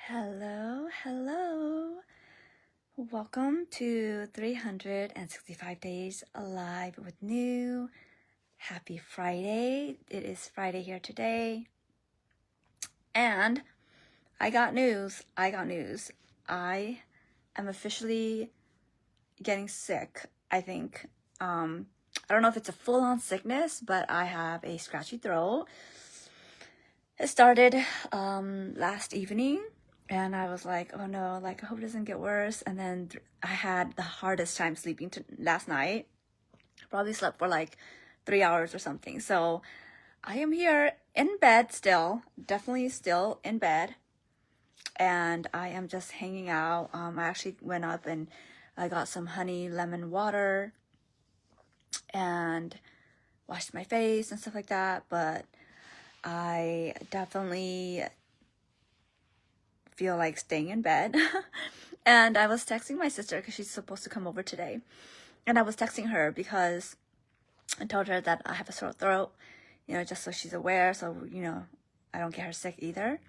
Hello, hello. Welcome to 365 Days Alive with New. Happy Friday. It is Friday here today. And I got news. I am officially getting sick, I think. I don't know if it's a full-on sickness, but I have a scratchy throat. It started last evening. And I was like, oh no, like I hope it doesn't get worse. And then I had the hardest time sleeping last night. Probably slept for like 3 hours or something. So I am here in bed still, definitely still in bed. And I am just hanging out. I actually went up and I got some honey lemon water and washed my face and stuff like that. But I definitely feel like staying in bed. And I was texting my sister because she's supposed to come over today. And I was texting her because I told her that I have a sore throat, just so she's aware, so, I don't get her sick either.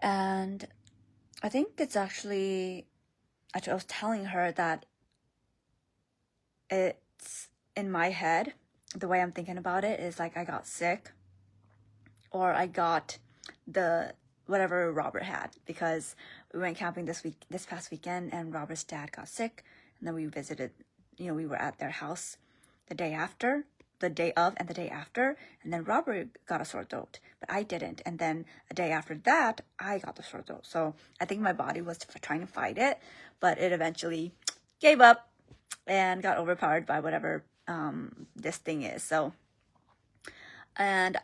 And I think it's actually, I was telling her that it's in my head, the way I'm thinking about it is like I got sick or I got the whatever Robert had, because we went camping this past weekend and Robert's dad got sick, and then we visited, we were at their house the day of and the day after, and then Robert got a sore throat, but I didn't, and then a day after that I got the sore throat. So I think my body was trying to fight it, but it eventually gave up and got overpowered by whatever this thing is. So, and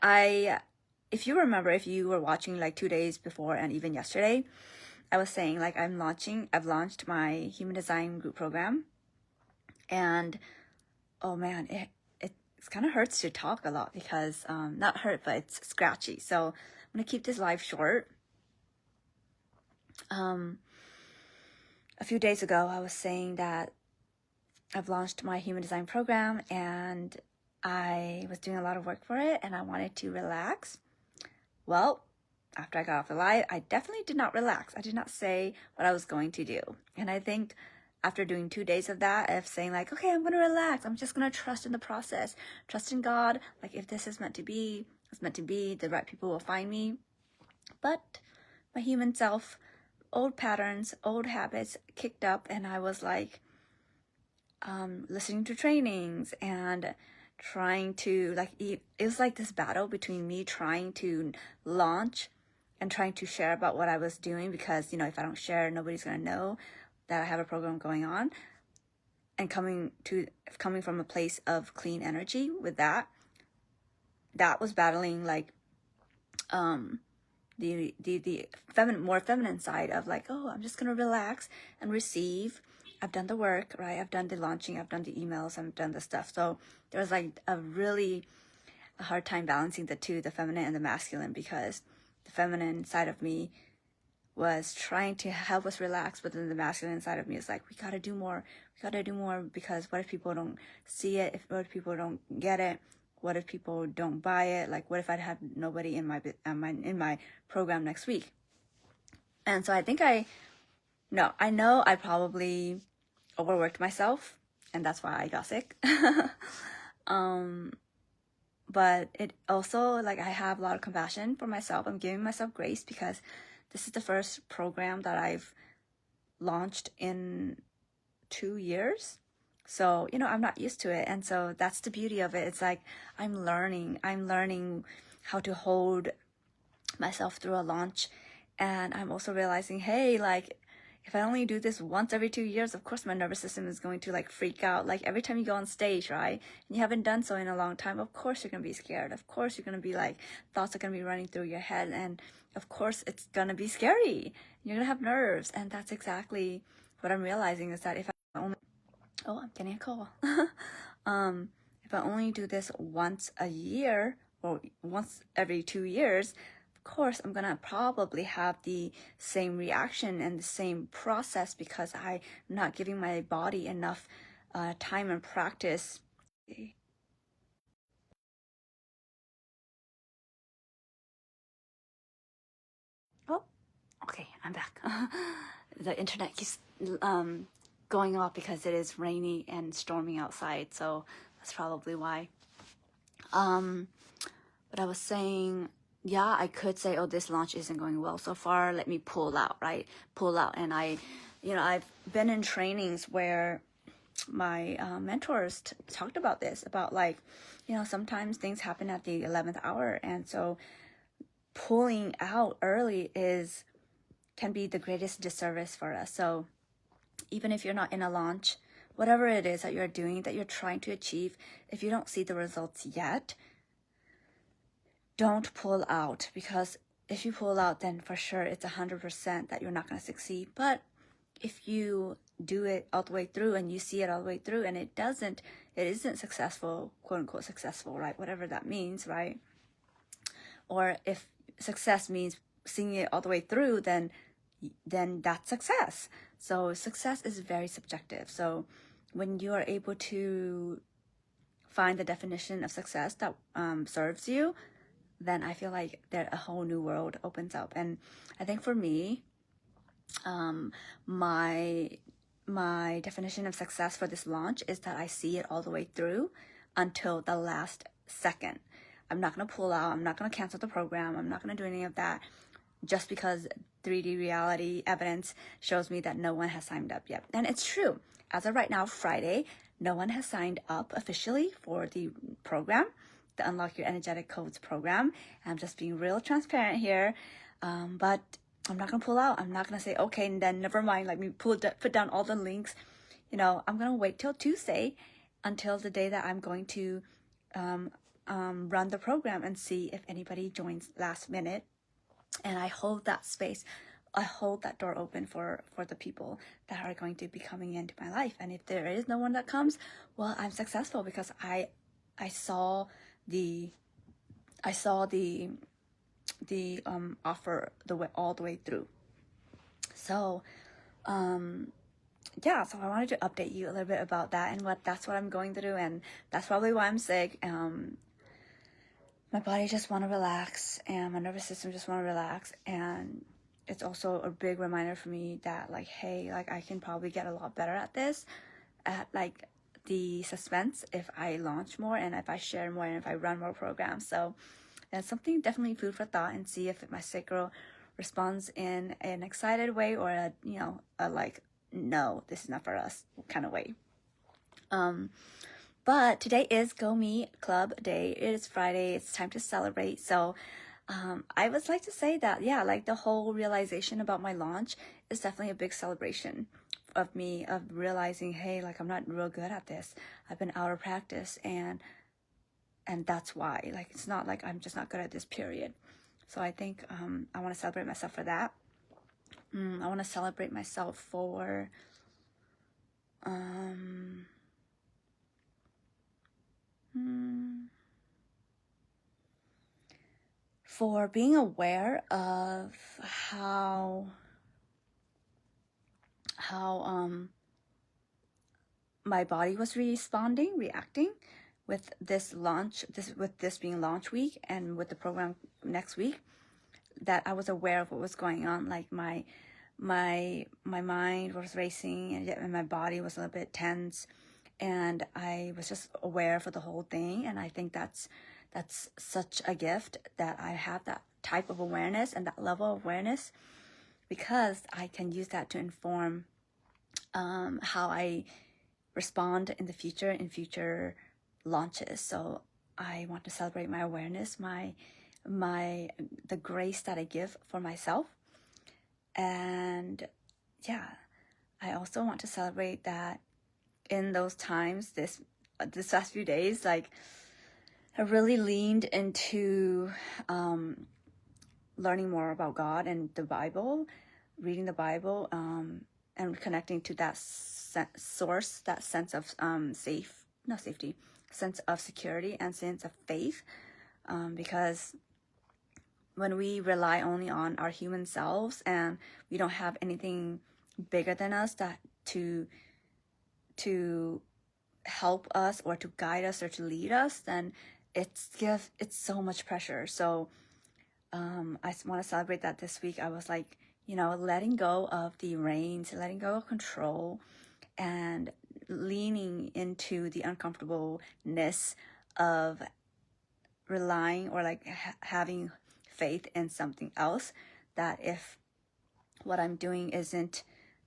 if you remember, if you were watching like 2 days before and even yesterday, I was saying like I've launched my human design group program, and oh man, it kind of hurts to talk a lot because not hurt, but it's scratchy. So I'm gonna keep this live short. A few days ago, I was saying that I've launched my human design program and I was doing a lot of work for it and I wanted to relax. Well, after I got off the live, I definitely did not relax. I did not say what I was going to do. And I think after doing 2 days of that, of saying like, okay, I'm going to relax. I'm just going to trust in the process. Trust in God. Like if this is meant to be, it's meant to be. The right people will find me. But my human self, old patterns, old habits kicked up. And I was like listening to trainings and trying to it was like this battle between me trying to launch and trying to share about what I was doing, because if I don't share, nobody's gonna know that I have a program going on. And coming from a place of clean energy with that was battling like the more feminine side of like, oh, I'm just gonna relax and receive. I've done the work, right? I've done the launching, I've done the emails, I've done the stuff. So there was like a hard time balancing the two, the feminine and the masculine, because the feminine side of me was trying to help us relax, but then the masculine side of me is like, we gotta do more, because what if people don't see it? What if people don't get it? What if people don't buy it? Like, what if I'd have nobody in my program next week? And so I know I probably overworked myself, and that's why I got sick. But it also, like, I have a lot of compassion for myself. I'm giving myself grace because this is the first program that I've launched in 2 years. So, I'm not used to it. And so that's the beauty of it. It's like I'm learning how to hold myself through a launch. And I'm also realizing, hey, like, if I only do this once every 2 years, of course my nervous system is going to like freak out. Like every time you go on stage, right? And you haven't done so in a long time, of course you're going to be scared. Of course you're going to be like, thoughts are going to be running through your head. And of course it's going to be scary. You're going to have nerves. And that's exactly what I'm realizing, is that if I only, oh, I'm getting a call. If I only do this once a year or once every 2 years, course I'm gonna probably have the same reaction and the same process, because I'm not giving my body enough time and practice. Okay, I'm back. The internet keeps going off because it is rainy and storming outside, so that's probably why. But I was saying, yeah, I could say, oh, this launch isn't going well so far. Let me pull out, right? Pull out. And I've been in trainings where my mentors talked about this, about like, sometimes things happen at the 11th hour. And so pulling out early can be the greatest disservice for us. So even if you're not in a launch, whatever it is that you're doing, that you're trying to achieve, if you don't see the results yet, don't pull out, because if you pull out, then for sure it's 100% that you're not going to succeed. But if you do it all the way through and you see it all the way through and it isn't successful, quote unquote successful, right? Whatever that means, right? Or if success means seeing it all the way through, then that's success. So success is very subjective. So when you are able to find the definition of success that serves you, then I feel like a whole new world opens up. And I think for me, my definition of success for this launch is that I see it all the way through until the last second. I'm not going to pull out. I'm not going to cancel the program. I'm not going to do any of that just because 3D reality evidence shows me that no one has signed up yet. And it's true. As of right now, Friday, no one has signed up officially for the program, the Unlock Your Energetic Codes program. I'm just being real transparent here. But I'm not going to pull out. I'm not going to say, okay, and then never mind, let me put down all the links. I'm going to wait till Tuesday, until the day that I'm going to run the program, and see if anybody joins last minute. And I hold that space. I hold that door open for the people that are going to be coming into my life. And if there is no one that comes, well, I'm successful, because I saw the offer all the way through. So yeah, so I wanted to update you a little bit about that, and that's what I'm going through, and that's probably why I'm sick. My body just want to relax, and my nervous system just want to relax. And it's also a big reminder for me that, like, hey, like, I can probably get a lot better at this, at like the suspense, if I launch more and if I share more and if I run more programs. So that's something, definitely food for thought, and see if my sacral responds in an excited way or a like, no, this is not for us kind of way. But today is Go Me Club Day. It is Friday. It's time to celebrate. So I would like to say that, yeah, like the whole realization about my launch is definitely a big celebration of me, of realizing, hey, like, I'm not real good at this. I've been out of practice, and that's why. Like, it's not like I'm just not good at this, period. So I think I want to celebrate myself for that. I want to celebrate myself for being aware of how my body was reacting with this launch, with this being launch week, and with the program next week. That I was aware of what was going on. Like my mind was racing, and yet my body was a little bit tense, and I was just aware for the whole thing. And I think that's such a gift, that I have that type of awareness and that level of awareness, because I can use that to inform how I respond in the future, in future launches. So I want to celebrate my awareness, the grace that I give for myself. And yeah, I also want to celebrate that in those times, this last few days, like, I really leaned into learning more about God and the Bible, reading the Bible, and connecting to that source, that sense of sense of security and sense of faith, because when we rely only on our human selves and we don't have anything bigger than us that to help us or to guide us or to lead us, then it's so much pressure. So I want to celebrate that this week. I was like, letting go of the reins, letting go of control, and leaning into the uncomfortableness of relying or like having faith in something else, that if what I'm doing isn't,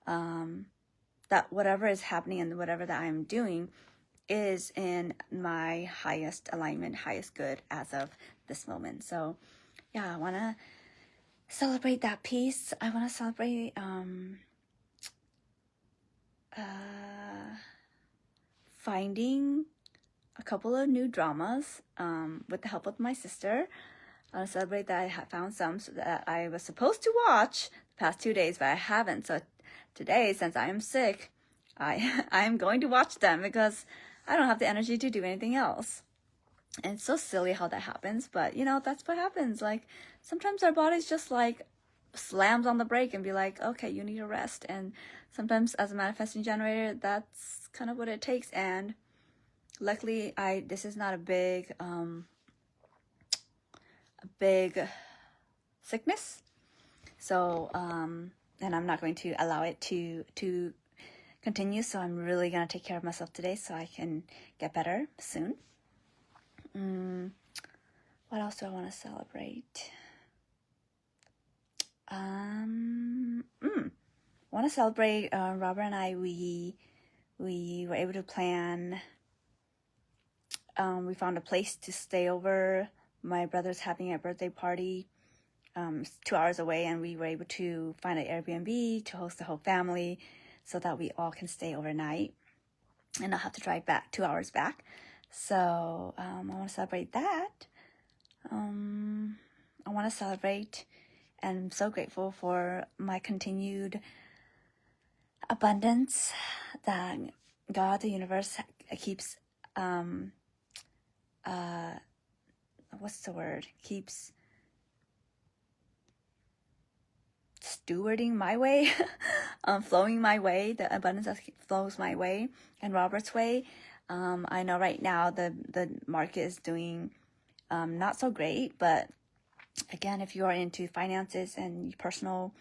that whatever is happening and whatever that I'm doing is in my highest alignment, highest good as of this moment. So yeah, I want to celebrate that piece. I want to celebrate finding a couple of new dramas with the help of my sister. I want to celebrate that I found some that I was supposed to watch the past 2 days, but I haven't. So today, since I am sick, I am going to watch them because I don't have the energy to do anything else. And it's so silly how that happens, but that's what happens. Like sometimes our body's just like slams on the brake and be like, okay, you need a rest. And sometimes as a manifesting generator, that's kind of what it takes. And luckily this is not a big sickness. So and I'm not going to allow it to continue. So I'm really gonna take care of myself today so I can get better soon. What else do I want to celebrate? I want to celebrate Robert and I. We were able to plan. We found a place to stay over. My brother's having a birthday party 2 hours away, and we were able to find an Airbnb to host the whole family so that we all can stay overnight and not have to drive back 2 hours back. So I want to celebrate that. I want to celebrate, and I'm so grateful for my continued abundance that God, the universe, keeps keeps stewarding my way, flowing my way, the abundance that flows my way and Robert's way. I know right now the market is doing not so great, but again, if you are into finances and personal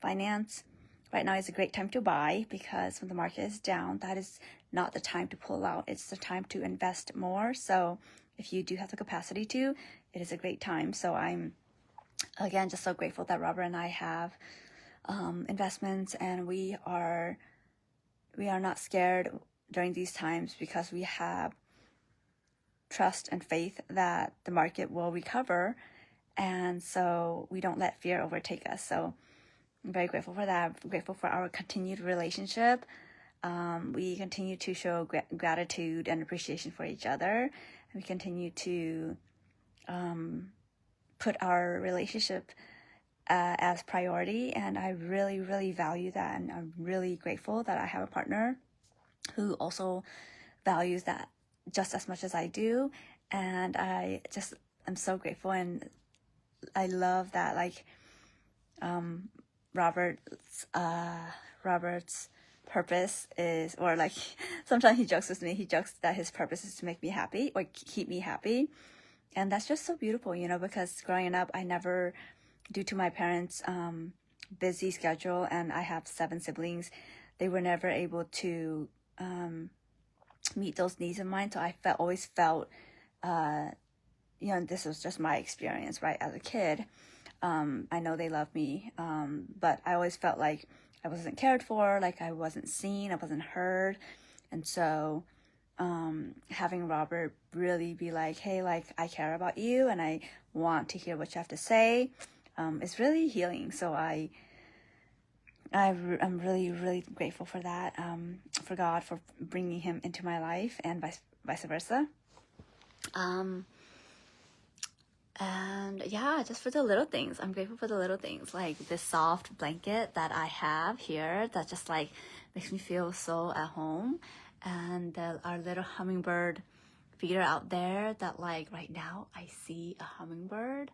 finance, right now is a great time to buy, because when the market is down, that is not the time to pull out. It's the time to invest more. So if you do have the capacity to, it is a great time. So I'm, again, just so grateful that Robert and I have investments, and we are not scared during these times because we have trust and faith that the market will recover, and so we don't let fear overtake us. So I'm very grateful for that. I'm grateful for our continued relationship. We continue to show gratitude and appreciation for each other, and we continue to put our relationship as priority, and I really, really value that, and I'm really grateful that I have a partner who also values that just as much as I do. And I just am so grateful, and I love that, like, Robert's purpose is, or like sometimes he jokes with me, he jokes that his purpose is to make me happy or keep me happy. And that's just so beautiful, because growing up, I never, due to my parents' busy schedule, and I have 7 siblings, they were never able to meet those needs of mine. So I always felt, this was just my experience, right, as a kid. I know they love me, but I always felt like I wasn't cared for, like I wasn't seen, I wasn't heard. And so having Robert really be like, hey, like, I care about you and I want to hear what you have to say, is really healing. So I'm really, really grateful for that, for God for bringing him into my life, and vice versa. And yeah, just for the little things. I'm grateful for the little things, like this soft blanket that I have here that just like makes me feel so at home. And our little hummingbird feeder out there that, like, right now I see a hummingbird.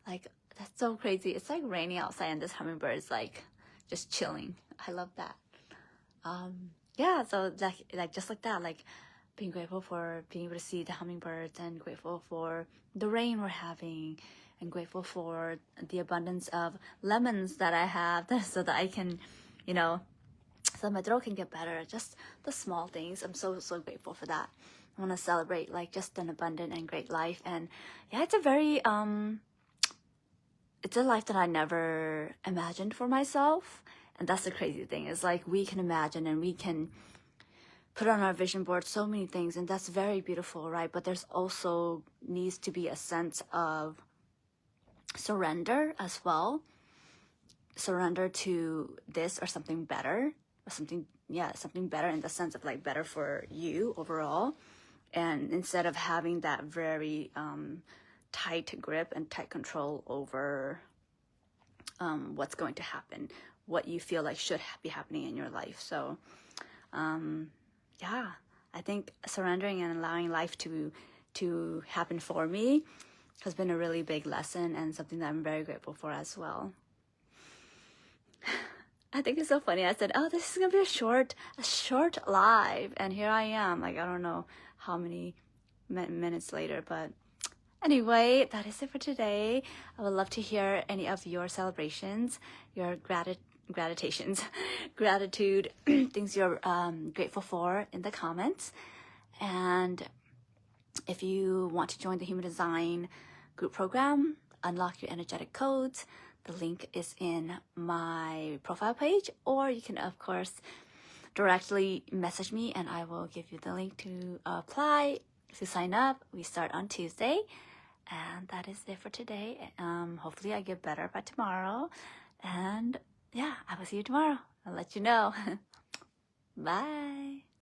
Like, that's so crazy. It's like raining outside and this hummingbird is like just chilling. I love that. Yeah, so like just like that, like being grateful for being able to see the hummingbirds, and grateful for the rain we're having, and grateful for the abundance of lemons that I have so that I can, you know, so my throat can get better. Just the small things. I'm so grateful for that. I want to celebrate like just an abundant and great life. And yeah, it's a very it's a life that I never imagined for myself. And that's the crazy thing, is like we can imagine and we can put on our vision board so many things, and that's very beautiful, right? But there's also needs to be a sense of surrender as well. Surrender to this or something better, or something better in the sense of like better for you overall. And instead of having that very tight grip and tight control over what's going to happen, what you feel like should be happening in your life. So yeah, I think surrendering and allowing life to happen for me has been a really big lesson, and something that I'm very grateful for as well. I think it's so funny. I said, oh, this is gonna be a short live, and here I am, like I don't know how many minutes later, but anyway, that is it for today. I would love to hear any of your celebrations, your gratitude, things you're grateful for in the comments. And if you want to join the Human Design group program, unlock your energetic codes, the link is in my profile page, or you can of course directly message me and I will give you the link to apply, to sign up. We start on Tuesday. And that is it for today. Hopefully I get better by tomorrow. And yeah, I will see you tomorrow. I'll let you know. Bye.